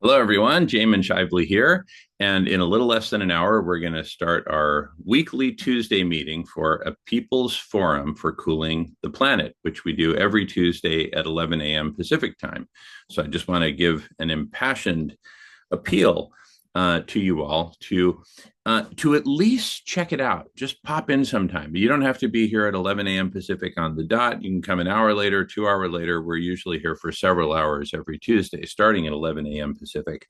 Hello, everyone. Jamin Shively here. And in a little less than an hour, we're going to start our weekly Tuesday meeting for a People's Forum for Cooling the Planet, which we do every Tuesday at 11 a.m. Pacific time. So I just want to give an impassioned appeal to you all to at least check it out. Just pop in sometime. You don't have to be here at 11 a.m. Pacific on the dot. You can come an hour later, 2 hours later. We're usually here for several hours every Tuesday, starting at 11 a.m. Pacific.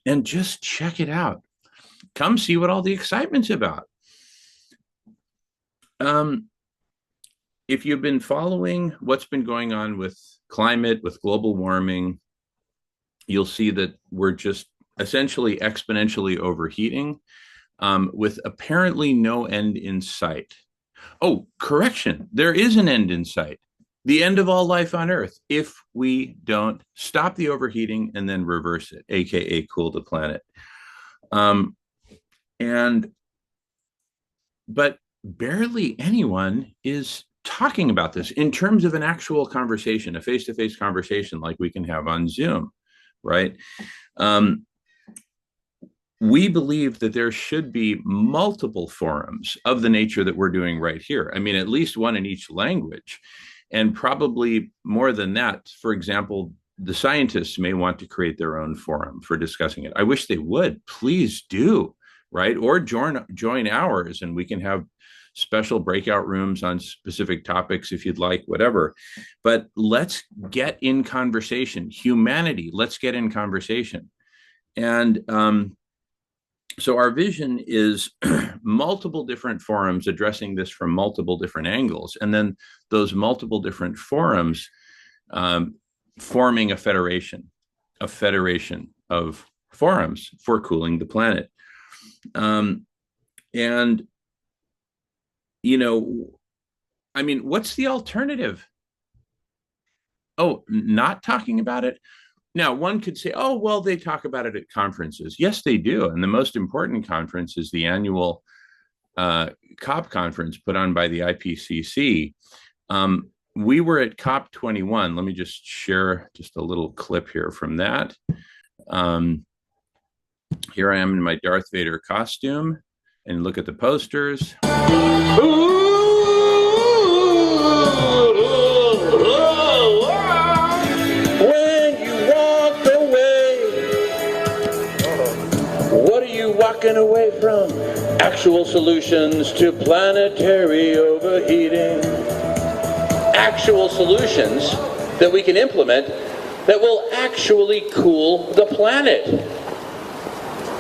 And just check it out. Come see what all the excitement's about. Um, if you've been following what's been going on with climate, with global warming, you'll see that we're just essentially exponentially overheating with apparently no end in sight. Oh, correction. There is an end in sight. The end of all life on Earth if we don't stop the overheating and then reverse it, aka cool the planet. Um, and but barely anyone is talking about this in terms of an actual conversation, a face-to-face conversation like we can have on Zoom, right? Um, we believe that there should be multiple forums of the nature that we're doing right here. I mean, at least one in each language, and probably more than that. For example, the scientists may want to create their own forum for discussing it. I wish they would. Please do, right? Or join ours, and we can have special breakout rooms on specific topics if you'd like, whatever. But let's get in conversation. Humanity, let's get in conversation. And so our vision is multiple different forums addressing this from multiple different angles, and then those multiple different forums forming a federation of forums for cooling the planet. And, you know, I mean, what's the alternative? Oh, not talking about it? Now, one could say, oh, well, they talk about it at conferences. Yes, they do. And the most important conference is the annual COP conference put on by the IPCC. We were at COP 21. Let me just share just a little clip here from that. Here I am in my Darth Vader costume, and look at the posters. Walking away from actual solutions to planetary overheating. Actual solutions that we can implement that will actually cool the planet.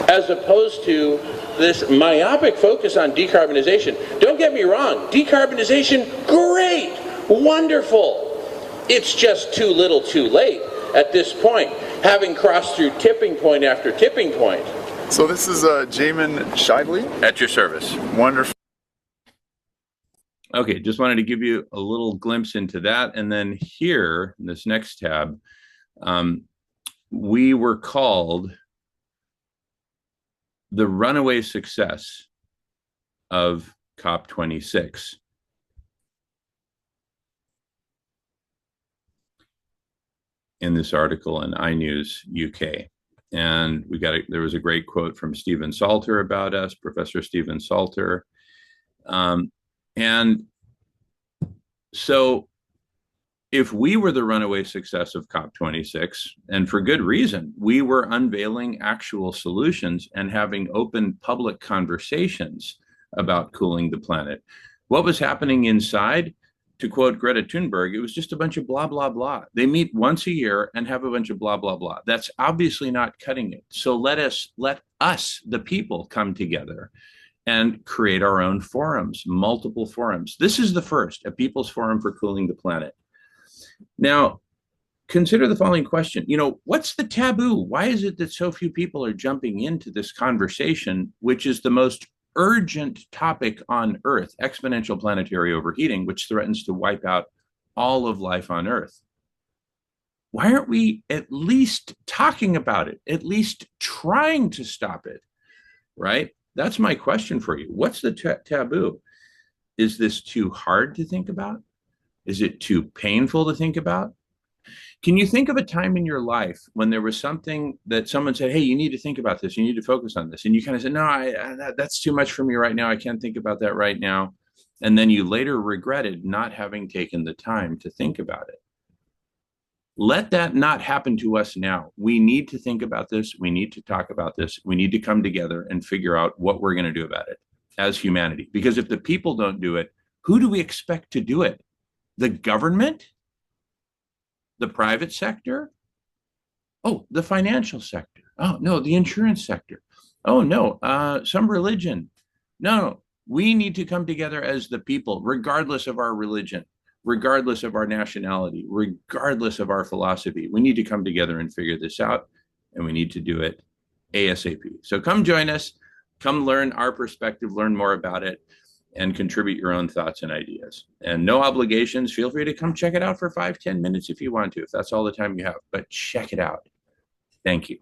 As opposed to this myopic focus on decarbonization. Don't get me wrong, decarbonization, great, wonderful. It's just too little too late at this point, having crossed through tipping point after tipping point. So this is Jamin Shively. At your service. Wonderful. Okay, just wanted to give you a little glimpse into that. And then here, in this next tab, we were called the runaway success of COP26. In this article in iNews UK. And there was a great quote from Stephen Salter about us, Professor Stephen Salter. And so if we were the runaway success of COP26, and for good reason, we were unveiling actual solutions and having open public conversations about cooling the planet. What was happening inside? To quote Greta Thunberg, it was just a bunch of blah, blah, blah. They meet once a year and have a bunch of blah, blah, blah. That's obviously not cutting it. So let us, the people, come together and create our own forums, multiple forums. This is the first, a People's Forum for Cooling the Planet. Now, consider the following question. What's the taboo? Why is it that so few people are jumping into this conversation, which is the most urgent topic on Earth, exponential planetary overheating, which threatens to wipe out all of life on Earth? Why aren't we at least talking about it, at least trying to stop it, right? That's my question for you. What's the taboo? Is this too hard to think about? Is it too painful to think about? Can you think of a time in your life when there was something that someone said, hey, you need to think about this, you need to focus on this, and you kind of said, no, that's too much for me right now, I can't think about that right now, and then you later regretted not having taken the time to think about it? Let that not happen to us now. We need to think about this. We need to talk about this. We need to come together and figure out what we're going to do about it as humanity. Because if the people don't do it, who do we expect to do it? The government? The private sector? Oh, the financial sector. Oh, no, the insurance sector. Oh, no, some religion. No, we need to come together as the people, regardless of our religion, regardless of our nationality, regardless of our philosophy. We need to come together and figure this out, and we need to do it ASAP. So come join us, come learn our perspective, learn more about it, and contribute your own thoughts and ideas. And no obligations. Feel free to come check it out for 5-10 minutes if you want to, if that's all the time you have, but check it out. Thank you.